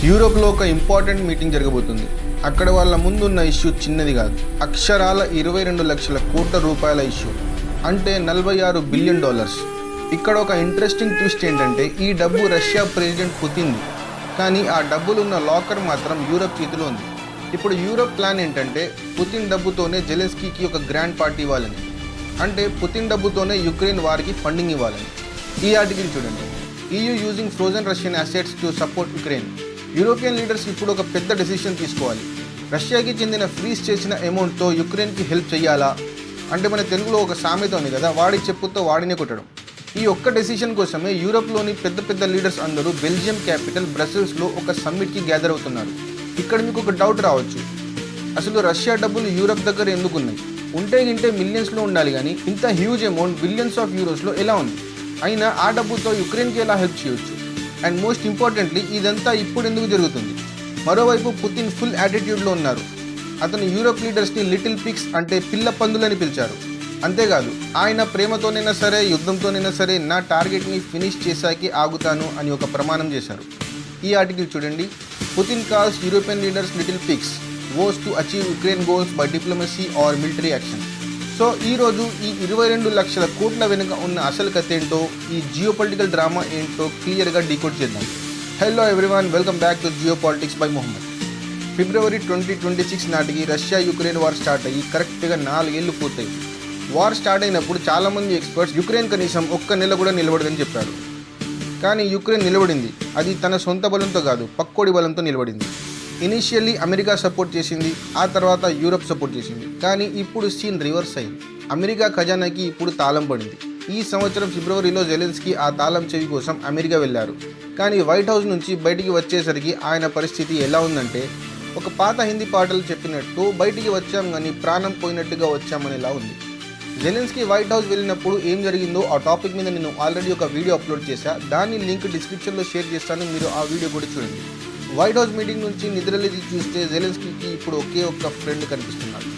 యూరోప్లో ఒక important meeting జరగబోతుంది. అక్కడ వాళ్ళ ముందున్న ఇష్యూ చిన్నది కాదు, అక్షరాల 22 లక్షల కోట్ల రూపాయల ఇష్యూ, అంటే $46 బిలియన్. ఇక్కడ ఒక ఇంట్రెస్టింగ్ ట్విస్ట్ ఏంటంటే ఈ డబ్బు రష్యా ప్రెసిడెంట్ పుతిన్ది, కానీ ఆ డబ్బులున్న లాకర్ మాత్రం యూరప్ చేతిలో ఉంది. ఇప్పుడు యూరప్ ప్లాన్ ఏంటంటే పుతిన్ డబ్బుతోనే జెలెన్స్కీకి ఒక గ్రాండ్ పార్టీ ఇవ్వాలని, అంటే పుతిన్ డబ్బుతోనే యుక్రెయిన్ వారికి ఫండింగ్ ఇవ్వాలని. ఈ ఆర్టికల్ చూడండి, EU using frozen Russian assets to support Ukraine. European leaders ఇప్పుడు ఒక పెద్ద డెసిషన్ తీసుకోవాలి. రష్యాకి చెందిన ఫ్రీజ్ చేసిన అమౌంట్తో యుక్రెయిన్కి హెల్ప్ చేయాలా అంటే, మన తెలుగులో ఒక సామెత ఉంది కదా, వాడి చెప్పుతో వాడినే కొట్టడం. ఈ ఒక్క డెసిషన్ కోసమే యూరోప్లోని పెద్ద పెద్ద లీడర్స్ అందరూ బెల్జియం క్యాపిటల్ బ్రసెల్స్లో ఒక సమ్మిట్కి గ్యాదర్ అవుతున్నారు. ఇక్కడ మీకు ఒక డౌట్ రావచ్చు, అసలు రష్యా డబ్బులు యూరప్ దగ్గర ఎందుకు ఉన్నాయి? ఉంటే మిలియన్స్లో ఉండాలి, కానీ ఇంత హ్యూజ్ అమౌంట్ బిలియన్స్ ఆఫ్ యూరోస్లో ఎలా ఉంది? అయినా ఆ డబ్బుతో యుక్రెయిన్కి ఎలా హెల్ప్ చేయొచ్చు? అండ్ మోస్ట్ ఇంపార్టెంట్లీ ఇదంతా ఇప్పుడు ఎందుకు జరుగుతుంది? మరోవైపు పుతిన్ ఫుల్ యాటిట్యూడ్లో ఉన్నారు. అతను యూరోప్ లీడర్స్ని లిటిల్ పిగ్స్ అంటే పిల్ల పందులని పిలిచారు. అంతేకాదు, ఆయన ప్రేమతోనైనా సరే యుద్ధంతోనైనా సరే నా టార్గెట్ని ఫినిష్ చేశాకే ఆగుతాను అని ఒక ప్రమాణం చేశారు. ఈ ఆర్టికల్ చూడండి, Putin calls European leaders little pigs, vows to achieve Ukraine goals by diplomacy or military action. So ఈరోజు ఈ 22 లక్షల కోట్ల వెనుక ఉన్న అసలు కథ ఏంటో, ఈ జియోపొలిటికల్ డ్రామా ఏంటో క్లియర్గా డీకోడ్ చేద్దాం. Hello everyone, welcome back to geopolitics by Mohammed. ఫిబ్రవరి 2026 నాటికి రష్యా యుక్రెయిన్ వార్ స్టార్ట్ అయ్యి కరెక్ట్గా 4 ఏళ్ళు పూర్తయి. వార్ స్టార్ట్ అయినప్పుడు చాలామంది ఎక్స్పర్ట్స్ యుక్రెయిన్ కనీసం ఒక్క నెల కూడా నిలబడదని చెప్పారు. కానీ యుక్రెయిన్ నిలబడింది. అది తన సొంత బలంతో కాదు, పక్కోడి బలంతో నిలబడింది. ఇనీషియల్లీ అమెరికా సపోర్ట్ చేసింది, ఆ తర్వాత యూరప్ సపోర్ట్ చేసింది. కానీ ఇప్పుడు సీన్ రివర్స్ అయింది. అమెరికా ఖజానాకి ఇప్పుడు తాళం పడింది. ఈ సంవత్సరం ఫిబ్రవరిలో జెలెన్స్కీ ఆ తాళం చెవి కోసం అమెరికా వెళ్ళారు. కానీ వైట్ హౌస్ నుంచి బయటికి వచ్చేసరికి ఆయన పరిస్థితి ఎలా ఉందంటే, ఒక పాత హిందీ పాటలు చెప్పినట్టు బయటికి వచ్చాం కానీ ప్రాణం పోయినట్టుగా వచ్చామనేలా ఉంది. జెలెన్స్కీ వైట్ హౌస్ వెళ్ళినప్పుడు ఏం జరిగిందో ఆ టాపిక్ మీద నేను ఆల్రెడీ ఒక వీడియో అప్లోడ్ చేశా. దాని లింక్ డిస్క్రిప్షన్లో షేర్ చేస్తాను, మీరు ఆ వీడియో కూడా చూడండి. వైట్ హౌస్ మీటింగ్ నుంచి నిద్రలేచి చూస్తే జెలెన్స్కీకి ఇప్పుడు ఒకే ఒక్క ఫ్రెండ్ కనిపిస్తున్నాడు,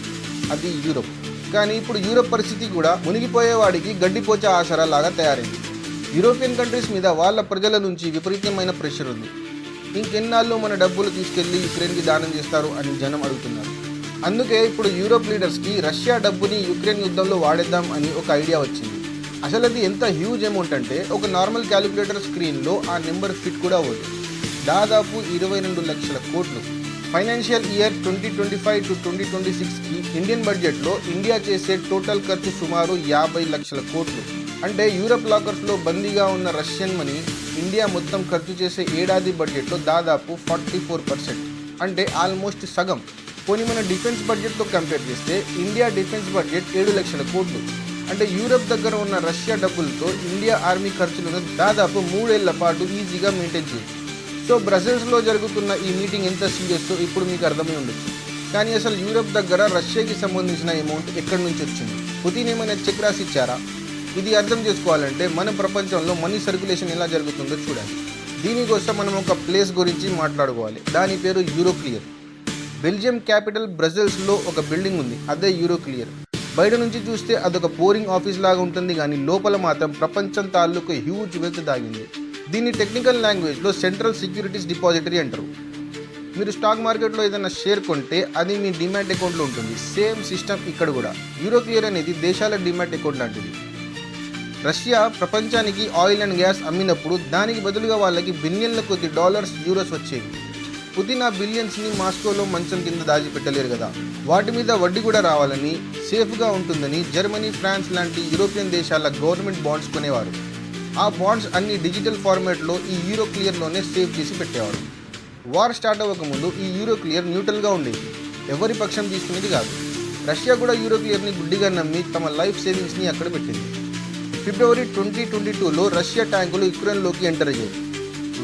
అది యూరప్. కానీ ఇప్పుడు యూరప్ పరిస్థితి కూడా మునిగిపోయేవాడికి గడ్డిపోచే ఆసరా లాగా తయారైంది. యూరోపియన్ కంట్రీస్ మీద వాళ్ళ ప్రజల నుంచి విపరీతమైన ప్రెషర్ ఉంది. ఇంకెన్నాళ్ళు మన డబ్బులు తీసుకెళ్లి యుక్రెయిన్కి దానం చేస్తారు అని జనం అడుగుతున్నారు. అందుకే ఇప్పుడు యూరోప్ లీడర్స్కి రష్యా డబ్బుని యుక్రెయిన్ యుద్ధంలో వాడేద్దాం అని ఒక ఐడియా వచ్చింది. అసలు అది ఎంత హ్యూజ్ అమౌంట్ అంటే ఒక నార్మల్ క్యాలిక్యులేటర్ స్క్రీన్లో ఆ నెంబర్ ఫిట్ కూడా అవ్వదు. దాదాపు 22 లక్షల కోట్లు. ఫైనాన్షియల్ ఇయర్ 2025 టు 2026కి ఇండియన్ బడ్జెట్లో ఇండియా చేసే టోటల్ ఖర్చు సుమారు 50 లక్షల కోట్లు. అంటే యూరప్ లాకర్స్లో బందీగా ఉన్న రష్యన్ మనీ ఇండియా మొత్తం ఖర్చు చేసే ఏడాది బడ్జెట్లో దాదాపు 44%, అంటే ఆల్మోస్ట్ సగం. పోనీ మన డిఫెన్స్ బడ్జెట్తో కంపేర్ చేస్తే ఇండియా డిఫెన్స్ బడ్జెట్ 7 లక్షల కోట్లు. అంటే యూరప్ దగ్గర ఉన్న రష్యా డబ్బులతో ఇండియా ఆర్మీ ఖర్చులను దాదాపు 3 ఏళ్ల పాటు ఈజీగా మెయింటైన్ చేయొచ్చు. సో బ్రసెల్స్లో జరుగుతున్న ఈ మీటింగ్ ఎంత సీరియస్తో ఇప్పుడు మీకు అర్థమై ఉండొచ్చు. కానీ అసలు యూరప్ దగ్గర రష్యాకి సంబంధించిన అమౌంట్ ఎక్కడి నుంచి వచ్చింది? పుతిన్ ఏమైనా చెక్ రాసి ఇచ్చారా? ఇది అర్థం చేసుకోవాలంటే మన ప్రపంచంలో మనీ సర్క్యులేషన్ ఎలా జరుగుతుందో చూడాలి. దీనికోసం మనం ఒక ప్లేస్ గురించి మాట్లాడుకోవాలి. దాని పేరు యూరోక్లియర్. బెల్జియం క్యాపిటల్ బ్రసెల్స్లో ఒక బిల్డింగ్ ఉంది, అదే యూరోక్లియర్. బయట నుంచి చూస్తే అదొక బోరింగ్ ఆఫీస్ లాగా ఉంటుంది, కానీ లోపల మాత్రం ప్రపంచం తాలూకు హ్యూజ్ వెల్త్ దాగింది. దీన్ని టెక్నికల్ లాంగ్వేజ్లో సెంట్రల్ సెక్యూరిటీస్ డిపాజిటరీ అంటారు. మీరు స్టాక్ మార్కెట్లో ఏదైనా షేర్ కొంటే అది మీ డిమాట్ అకౌంట్లో ఉంటుంది. సేమ్ సిస్టమ్ ఇక్కడ కూడా. యూరోక్లియర్ అనేది దేశాల డిమాట్ అకౌంట్ లాంటిది. రష్యా ప్రపంచానికి ఆయిల్ అండ్ గ్యాస్ అమ్మినప్పుడు దానికి బదులుగా వాళ్ళకి బిలియన్ల కొద్ది డాలర్స్, యూరోస్ వచ్చేవి. పుతిన్ ఆ బిలియన్స్ని మాస్కోలో మంచం కింద దాచిపెట్టలేరు కదా. వాటి మీద వడ్డీ కూడా రావాలని, సేఫ్గా ఉంటుందని జర్మనీ, ఫ్రాన్స్ లాంటి యూరోపియన్ దేశాల గవర్నమెంట్ బాండ్స్ కొనేవారు. ఆ బాండ్స్ అన్ని డిజిటల్ ఫార్మాట్లో ఈ యూరోక్లియర్లోనే సేవ్ చేసి పెట్టేవాడు. వార్ స్టార్ట్ అవ్వకముందు ఈ యూరోక్లియర్ న్యూట్రల్గా ఉండేది, ఎవరి పక్షం తీసుకునేది కాదు. రష్యా కూడా యూరోక్లియర్ని గుడ్డిగా నమ్మి తమ లైఫ్ సేవింగ్స్ని అక్కడ పెట్టింది. ఫిబ్రవరి 2022లో రష్యా ట్యాంకులు యుక్రెయిన్లోకి ఎంటర్ అయ్యాయి.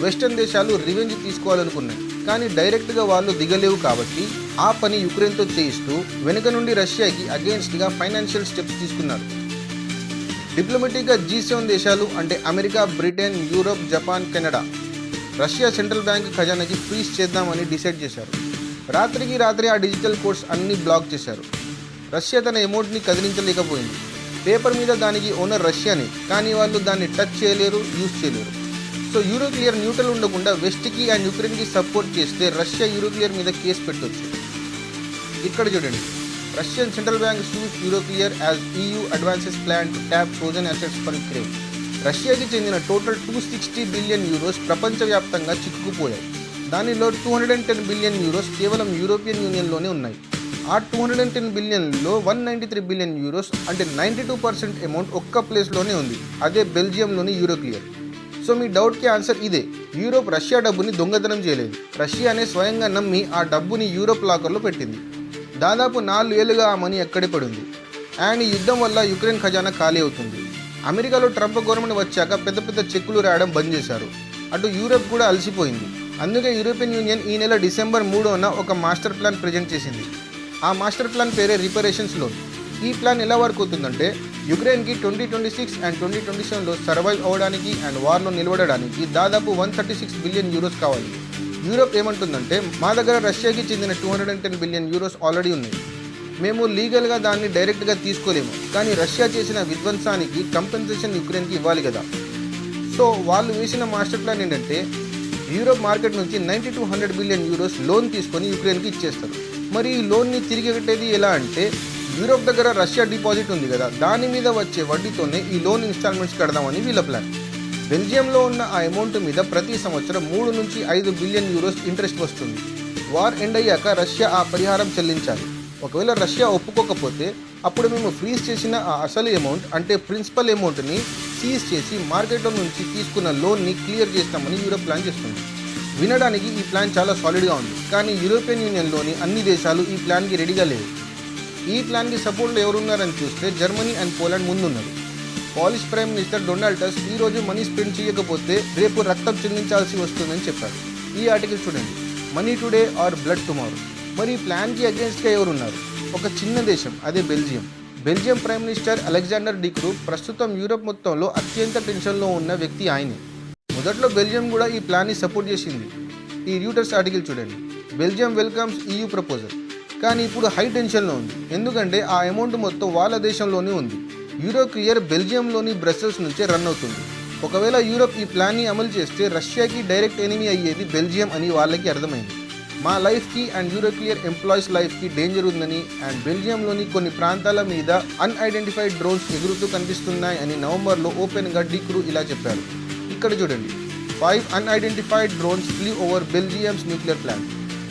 వెస్టర్న్ దేశాలు రివెంజ్ తీసుకోవాలనుకున్నాయి, కానీ డైరెక్ట్గా వాళ్ళు దిగలేవు కాబట్టి ఆ పని యుక్రెయిన్తో చేయిస్తూ వెనుక నుండి రష్యాకి అగెయిన్స్ట్గా ఫైనాన్షియల్ స్టెప్స్ తీసుకున్నారు. డిప్లొమాటిక్గా G7 దేశాలు అంటే America, Britain, Europe, Japan, Canada Russia central bank ఖజానాకి ఫ్రీజ్ చేద్దామని డిసైడ్ చేశారు. రాత్రికి రాత్రి ఆ డిజిటల్ కోడ్స్ అన్నీ బ్లాక్ చేశారు. రష్యా తన అమౌంట్ని కదిలించలేకపోయింది. పేపర్ మీద దానికి ఓనర్ రష్యానే, కానీ వాళ్ళు దాన్ని టచ్ చేయలేరు, యూజ్ చేయలేరు. సో యూరోక్లియర్ న్యూట్రల్ ఉండకుండా వెస్ట్కి అండ్ యుక్రెయిన్కి సపోర్ట్ చేస్తే రష్యా యూరోక్లియర్ మీద కేసు పెట్టొచ్చు. ఇక్కడ చూడండి, Russian central bank sues Euroclear as EU advances plan to tap frozen assets for Ukraine. రష్యాకి చెందిన టోటల్ 260 బిలియన్ యూరోస్ ప్రపంచవ్యాప్తంగా చిక్కుకుపోయాయి. దానిలో 210 బిలియన్ యూరోస్ కేవలం యూరోపియన్ యూనియన్లోనే ఉన్నాయి. ఆ 210 బిలియన్లో 193 బిలియన్ యూరోస్ అంటే 92% అమౌంట్ ఒక్క ప్లేస్లోనే ఉంది, అదే బెల్జియంలోని యూరోక్లియర్. సో మీ డౌట్కి ఆన్సర్ ఇదే, యూరోప్ రష్యా డబ్బుని దొంగతనం చేయలేదు, రష్యానే స్వయంగా నమ్మి ఆ డబ్బుని యూరోప్ లాకర్లో పెట్టింది. దాదాపు 4 ఏళ్లుగా ఆ మనీ ఎక్కడే పడింది. అండ్ ఈ యుద్ధం వల్ల యుక్రెయిన్ ఖజానా ఖాళీ అవుతుంది. అమెరికాలో ట్రంప్ గవర్నమెంట్ వచ్చాక పెద్ద పెద్ద చెక్కులు రాయడం బంద్ చేశారు. అటు యూరోప్ కూడా అలసిపోయింది. అందుకే యూరోపియన్ యూనియన్ ఈ నెల డిసెంబర్ 3న ఒక మాస్టర్ ప్లాన్ ప్రజెంట్ చేసింది. ఆ మాస్టర్ ప్లాన్ పేరే రిపరేషన్స్ లోన్. ఈ ప్లాన్ ఎలా వర్క్ అవుతుందంటే, యుక్రెయిన్కి 2026 అండ్ 2027లో సర్వైవ్ అవ్వడానికి అండ్ వార్లో నిలబడడానికి దాదాపు 136 బిలియన్ యూరోస్ కావాలి. యూరోప్ ఏమంటుందంటే, మా దగ్గర రష్యాకి చెందిన 210 బిలియన్ యూరోస్ ఆల్రెడీ ఉన్నాయి, మేము లీగల్గా దాన్ని డైరెక్ట్గా తీసుకోలేము, కానీ రష్యా చేసిన విధ్వంసానికి కంపెన్సేషన్ యుక్రెయిన్కి ఇవ్వాలి కదా. సో వాళ్ళు వేసిన మాస్టర్ ప్లాన్ ఏంటంటే, యూరోప్ మార్కెట్ నుంచి 90 to 100 బిలియన్ యూరోస్ లోన్ తీసుకొని యుక్రెయిన్కి ఇచ్చేస్తారు. మరి ఈ లోన్ని తిరిగి కట్టేది ఎలా అంటే, యూరోప్ దగ్గర రష్యా డిపాజిట్ ఉంది కదా, దాని మీద వచ్చే వడ్డీతోనే ఈ లోన్ ఇన్స్టాల్మెంట్స్ కడదామని వీళ్ళ ప్లాన్. బెల్జియంలో ఉన్న ఆ అమౌంట్ మీద ప్రతి సంవత్సరం 3 నుంచి 5 బిలియన్ యూరోస్ ఇంట్రెస్ట్ వస్తుంది. వార్ ఎండ్ అయ్యాక రష్యా ఆ పరిహారం చెల్లించాలి. ఒకవేళ రష్యా ఒప్పుకోకపోతే అప్పుడు మేము ఫ్రీజ్ చేసిన ఆ అసలు అమౌంట్ అంటే ప్రిన్సిపల్ అమౌంట్ని సీజ్ చేసి మార్కెట్లో నుంచి తీసుకున్న లోన్ని క్లియర్ చేస్తామని యూరోప్ ప్లాన్ చేస్తుంది. వినడానికి ఈ ప్లాన్ చాలా సాలిడ్గా ఉంది, కానీ యూరోపియన్ యూనియన్లోని అన్ని దేశాలు ఈ ప్లాన్కి రెడీగా లేవు. ఈ ప్లాన్కి సపోర్ట్లో ఎవరున్నారని చూస్తే జర్మనీ అండ్ పోలాండ్ ముందున్నారు. Polish prime minister Donald Tusk ఈరోజు మనీ స్పెండ్ చేయకపోతే రేపు రక్తం చెల్లించాల్సి వస్తుందని చెప్పారు. ఈ ఆర్టికల్ చూడండి, money today or blood tomorrow. మరి ఈ ప్లాన్కి అగేన్స్ట్గా ఎవరున్నారు? ఒక చిన్న దేశం, అదే Belgium. Belgium prime minister Alexander D Croo ప్రస్తుతం యూరోప్ మొత్తంలో అత్యంత టెన్షన్లో ఉన్న వ్యక్తి ఆయనే. మొదట్లో బెల్జియం కూడా ఈ ప్లాన్ని సపోర్ట్ చేసింది. ఈ ర్యూటర్స్ ఆర్టికల్ చూడండి, బెల్జియం వెల్కమ్స్ EU ప్రపోజల్. కానీ ఇప్పుడు హై టెన్షన్లో ఉంది, ఎందుకంటే ఆ అమౌంట్ మొత్తం వాళ్ళ దేశంలోనే ఉంది. యూరోక్లియర్ బెల్జియంలోని బ్రసెల్స్ నుంచే రన్ అవుతుంది. ఒకవేళ యూరోప్ ఈ ప్లాన్ని అమలు చేస్తే రష్యాకి డైరెక్ట్ ఎనిమీ అయ్యేది బెల్జియం అని వాళ్ళకి అర్థమైంది. మా లైఫ్కి అండ్ యూరోక్లియర్ ఎంప్లాయీస్ లైఫ్కి డేంజర్ ఉందని అండ్ బెల్జియంలోని కొన్ని ప్రాంతాల మీద అన్ఐడెంటిఫైడ్ డ్రోన్స్ ఎగురుతూ కనిపిస్తున్నాయి అని నవంబర్లో ఓపెన్గా డి క్రూ ఇలా చెప్పారు. ఇక్కడ చూడండి, 5 unidentified drones flew over Belgium's nuclear plant.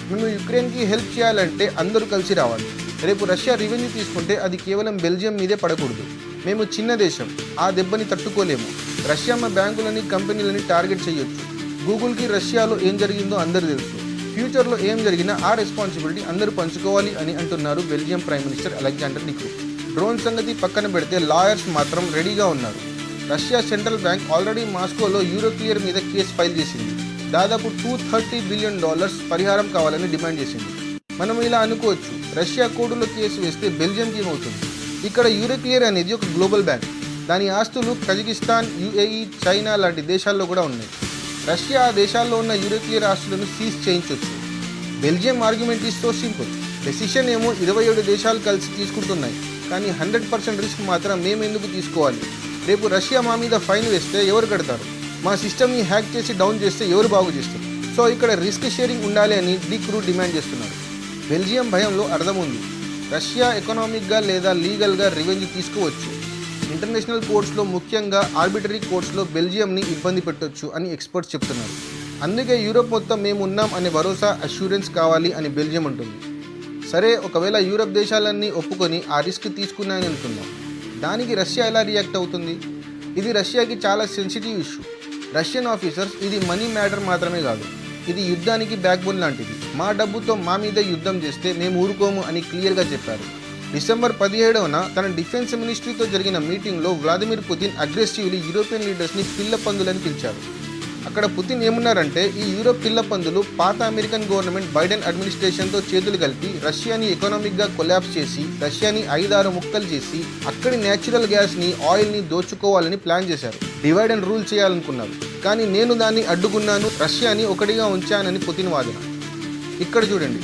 మేము యుక్రెయిన్కి హెల్ప్ చేయాలంటే అందరూ కలిసి రావాలి. రేపు రష్యా రెవెన్యూ తీసుకుంటే అది కేవలం బెల్జియం మీదే పడకూడదు. మేము చిన్న దేశం, ఆ దెబ్బని తట్టుకోలేము. రష్యా మా బ్యాంకులని కంపెనీలని టార్గెట్ చేయొచ్చు. గూగుల్కి రష్యాలో ఏం జరిగిందో అందరూ తెలుసు. ఫ్యూచర్లో ఏం జరిగినా ఆ రెస్పాన్సిబిలిటీ అందరూ పంచుకోవాలి అని అంటున్నారు Belgium prime minister Alexander D Croo. Drone సంగతి పక్కన పెడితే లాయర్స్ మాత్రం రెడీగా ఉన్నారు. రష్యా సెంట్రల్ బ్యాంక్ ఆల్రెడీ మాస్కోలో యూరోక్లియర్ మీద కేసు ఫైల్ చేసింది. దాదాపు $230 బిలియన్ పరిహారం కావాలని డిమాండ్ చేసింది. మనం ఇలా అనుకోవచ్చు, రష్యా కోర్టులో కేసు వేస్తే బెల్జియంకి ఏమవుతుంది? ఇక్కడ యూరోక్లియర్ అనేది ఒక గ్లోబల్ బ్యాంక్. దాని ఆస్తులు కజకిస్తాన్, UAE, చైనా లాంటి దేశాల్లో కూడా ఉన్నాయి. రష్యా ఆ దేశాల్లో ఉన్న యూరోక్లియర్ ఆస్తులను సీజ్ చేయించవచ్చు. బెల్జియం argument is so simple. Decision ఏమో 27 దేశాలు కలిసి తీసుకుంటున్నాయి, కానీ 100% రిస్క్ మాత్రం మేము ఎందుకు తీసుకోవాలి? రేపు రష్యా మా మీద ఫైన్ వేస్తే ఎవరు కడతారు? మా సిస్టమ్ని హ్యాక్ చేసి డౌన్ చేస్తే ఎవరు బాగు చేస్తారు? సో ఇక్కడ రిస్క్ షేరింగ్ ఉండాలి అని డి క్రూ డిమాండ్ చేస్తున్నారు. బెల్జియం భయంలో అర్థం ఉంది. రష్యా ఎకనామిక్గా లేదా లీగల్గా రివెంజ్ తీసుకోవచ్చు. ఇంటర్నేషనల్ కోర్ట్స్లో, ముఖ్యంగా ఆర్బిటరీ కోర్ట్స్లో బెల్జియంని ఇబ్బంది పెట్టొచ్చు అని ఎక్స్పర్ట్స్ చెప్తున్నారు. అందుకే యూరోప్ మొత్తం మేము ఉన్నాం అనే భరోసా, అష్యూరెన్స్ కావాలి అని బెల్జియం అంటుంది. సరే, ఒకవేళ యూరోప్ దేశాలన్నీ ఒప్పుకొని ఆ రిస్క్ తీసుకున్నాయని అనుకుందాం, దానికి రష్యా ఎలా రియాక్ట్ అవుతుంది? ఇది రష్యాకి చాలా సెన్సిటివ్ ఇష్యూ. రష్యన్ ఆఫీసర్స్, ఇది మనీ మ్యాటర్ మాత్రమే కాదు, ఇది యుద్ధానికి బ్యాక్బోన్ లాంటిది. మా డబ్బుతో మా మీద యుద్ధం చేస్తే మేము ఊరుకోము అని క్లియర్గా చెప్పారు. డిసెంబర్ 17న తన డిఫెన్స్ మినిస్ట్రీతో జరిగిన మీటింగ్లో వ్లాదిమిర్ పుతిన్ అగ్రెసివ్లీ యూరోపియన్ లీడర్స్ని పిల్ల పందులని పిలిచారు. అక్కడ పుతిన్ ఏమన్నారంటే, ఈ యూరోప్ పిల్ల పందులు పాత అమెరికన్ గవర్నమెంట్ బైడెన్ అడ్మినిస్ట్రేషన్తో చేతులు కలిపి రష్యాని ఎకనామిక్గా కొలాప్స్ చేసి, రష్యాని 5-6 ముక్కలు చేసి, అక్కడి న్యాచురల్ గ్యాస్ని, ఆయిల్ని దోచుకోవాలని ప్లాన్ చేశారు. డివైడ్ అండ్ రూల్ చేయాలనుకున్నారు. కానీ నేను దాన్ని అడ్డుకున్నాను, రష్యాని ఒకటిగా ఉంచానని పుతిన్ వాదన. ఇక్కడ చూడండి,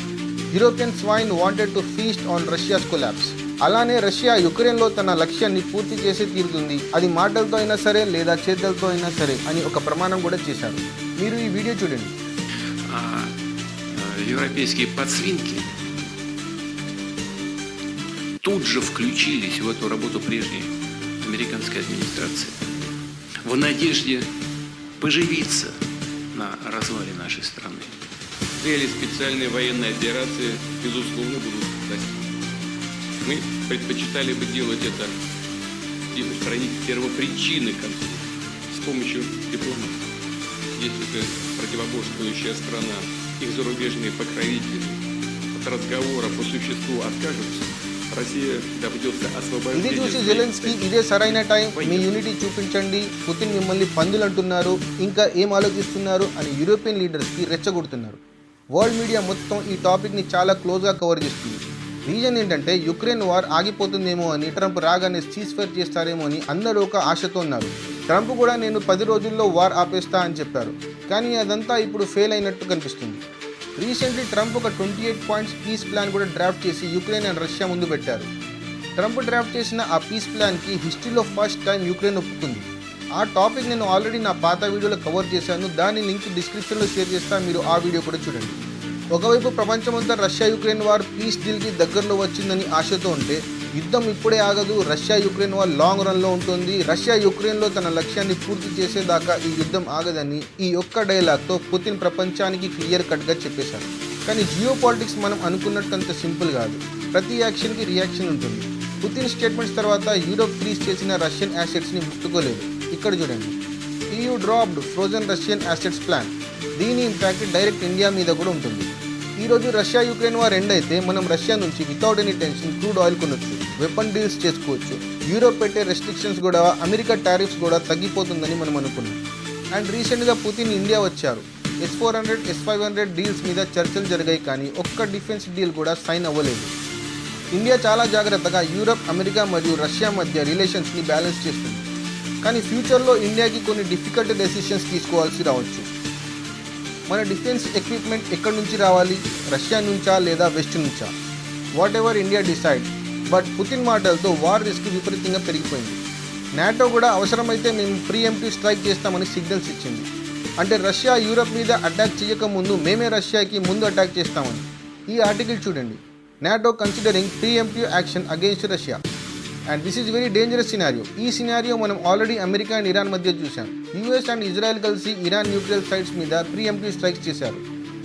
European swine wanted to feast on Russia's collapse. అలానే రష్యా యుక్రెయిన్లో తన లక్ష్యాన్ని పూర్తి చేసి తీరుతుంది, అది మాటలతో అయినా సరే లేదా చేతులతో అయినా సరే అని ఒక ప్రమాణం కూడా చేశారు. మీరు ఈ వీడియో చూడండి. Европейские подсвинки тут же включились в эту работу прежней американской администрации в надежде поживиться на развале нашей страны. Цели специальной военной операции, безусловно, будут достигнуты. Мы предпочитали бы делать это и устранить первопричины конфликта с помощью дипломатии. Если же противоборствующая страна, их зарубежные покровители от разговора по существу откажутся, Россия добьется ఇది освобождения. చూసి జెలెన్స్కీ ఇదే సరైన టైం, మీ యూనిటీ చూపించండి, పుతిన్ మిమ్మల్ని పందులు అంటున్నారు, ఇంకా ఏం ఆలోచిస్తున్నారు అని యూరోపియన్ లీడర్స్కి రెచ్చగొడుతున్నారు. వరల్డ్ మీడియా మొత్తం ఈ టాపిక్ని చాలా క్లోజ్గా కవర్ చేస్తుంది. రీజన్ ఏంటంటే యుక్రెయిన్ వార్ ఆగిపోతుందేమో అని, ట్రంప్ రాగానే సీజ్ ఫైర్ చేస్తారేమో అని అందరూ ఒక ఆశతో ఉన్నారు. ట్రంప్ కూడా నేను 10 రోజుల్లో వార్ ఆపేస్తా అని చెప్పారు, కానీ అదంతా ఇప్పుడు ఫెయిల్ అయినట్టు కనిపిస్తుంది. రీసెంట్లీ ట్రంప్ ఒక 28 పాయింట్స్ పీస్ ప్లాన్ కూడా డ్రాఫ్ట్ చేసి యుక్రెయిన్ అండ్ రష్యా ముందు పెట్టారు. ట్రంప్ డ్రాఫ్ట్ చేసిన ఆ పీస్ ప్లాన్కి హిస్టరీలో ఫస్ట్ టైం యుక్రెయిన్ ఒప్పుకుంది. ఆ టాపిక్ నేను ఆల్రెడీ నా పాత వీడియోలో కవర్ చేశాను, దాని లింక్ డిస్క్రిప్షన్లో షేర్ చేస్తా, మీరు ఆ వీడియో కూడా చూడండి. ఒకవైపు ప్రపంచమంతా రష్యా యుక్రెయిన్ వార్ పీస్ డీల్కి దగ్గరలో వచ్చిందని ఆశతో ఉంటే, యుద్ధం ఇప్పుడే ఆగదు, రష్యా యుక్రెయిన్ వార్ లాంగ్ రన్లో ఉంటుంది, రష్యా యుక్రెయిన్లో తన లక్ష్యాన్ని పూర్తి చేసేదాకా ఈ యుద్ధం ఆగదని ఈ ఒక్క డైలాగ్తో పుతిన్ ప్రపంచానికి క్లియర్ కట్గా చెప్పేశారు. కానీ జియో పాలిటిక్స్ మనం అనుకున్నట్టు అంత సింపుల్ కాదు. ప్రతి యాక్షన్కి రియాక్షన్ ఉంటుంది. పుతిన్ స్టేట్మెంట్స్ తర్వాత యూరోప్ ఫ్రీజ్ చేసిన రష్యన్ యాసెట్స్ని ముట్టుకోలేదు. ఇక్కడ చూడండి, EU dropped frozen Russian assets plan. దీని ఇంపాక్ట్ డైరెక్ట్ ఇండియా మీద కూడా ఉంటుంది. ఈరోజు రష్యా యుక్రెయిన్ వార్ ఎండ్ అయితే మనం రష్యా నుంచి without any tension crude oil కొనొచ్చు, వెపన్ డీల్స్ చేసుకోవచ్చు, యూరోప్ పెట్టే రెస్ట్రిక్షన్స్ కూడా, అమెరికా టారిఫ్స్ కూడా తగ్గిపోతుందని మనం అనుకున్నాం. అండ్ రీసెంట్గా పుతిన్ ఇండియా వచ్చారు. S-400, S-500 డీల్స్ మీద చర్చలు జరిగాయి, కానీ ఒక్క డిఫెన్స్ డీల్ కూడా సైన్ అవ్వలేదు. ఇండియా చాలా జాగ్రత్తగా యూరోప్, అమెరికా మరియు రష్యా మధ్య రిలేషన్స్ని బ్యాలెన్స్ చేస్తుంది. కానీ ఫ్యూచర్లో ఇండియాకి కొన్ని డిఫికల్ట్ డెసిషన్స్ తీసుకోవాల్సి రావచ్చు. మన డిఫెన్స్ ఎక్విప్మెంట్ ఎక్కడి నుంచి రావాలి, రష్యా నుంచా లేదా వెస్ట్ నుంచా? What ever India decide. But Putin మాటలతో వార్ రిస్క్ విపరీతంగా పెరిగిపోయింది. నాటో కూడా అవసరమైతే మేము ప్రీఎంప్టివ్ స్ట్రైక్ చేస్తామని సిగ్నల్స్ ఇచ్చింది. అంటే రష్యా యూరోప్ మీద అటాక్ చేయకముందు మేమే రష్యాకి ముందు అటాక్ చేస్తామని. ఈ ఆర్టికల్ చూడండి, NATO considering preemptive action against Russia. And this is very dangerous scenario. ఈ సినారియో మనం ఆల్రెడీ అమెరికా అండ్ ఇరాన్ మధ్య చూసాం. US అండ్ ఇజ్రాయెల్ కలిసి ఇరాన్ న్యూక్లియర్ సైట్స్ మీద ప్రీఎంప్టివ్ స్ట్రైక్స్ చేశారు.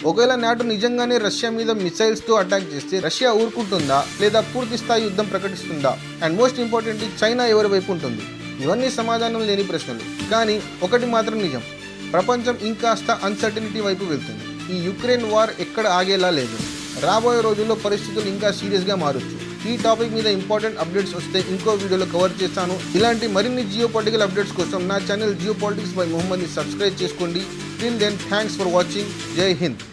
ఒకవేళ నాటో నిజంగానే రష్యా మీద మిసైల్స్తో అటాక్ చేస్తే రష్యా ఊరుకుంటుందా లేదా పూర్తి స్థాయి యుద్ధం ప్రకటిస్తుందా? అండ్ మోస్ట్ ఇంపార్టెంట్లీ చైనా ఎవరి వైపు ఉంటుంది? ఇవన్నీ సమాధానం లేని ప్రశ్నలు. కానీ ఒకటి మాత్రం నిజం, ప్రపంచం ఇంకాస్త అన్సర్టనిటీ వైపు వెళ్తుంది. ఈ యుక్రెయిన్ వార్ ఎక్కడ ఆగేలా లేదు. రాబోయే రోజుల్లో పరిస్థితులు ఇంకా సీరియస్గా మారొచ్చు. ఈ టాపిక్ మీద ఇంపార్టెంట్ అప్డేట్స్ వస్తే ఇంకో వీడియోలో కవర్ చేస్తాను. ఇలాంటి మరిన్ని జియో పొలిటికల్ అప్డేట్స్ కోసం నా ఛానల్ జియో పాలిటిక్స్ బై మొహమ్మద్ని సబ్స్క్రైబ్ చేసుకోండి. Till then, thanks for watching. జై హింద్.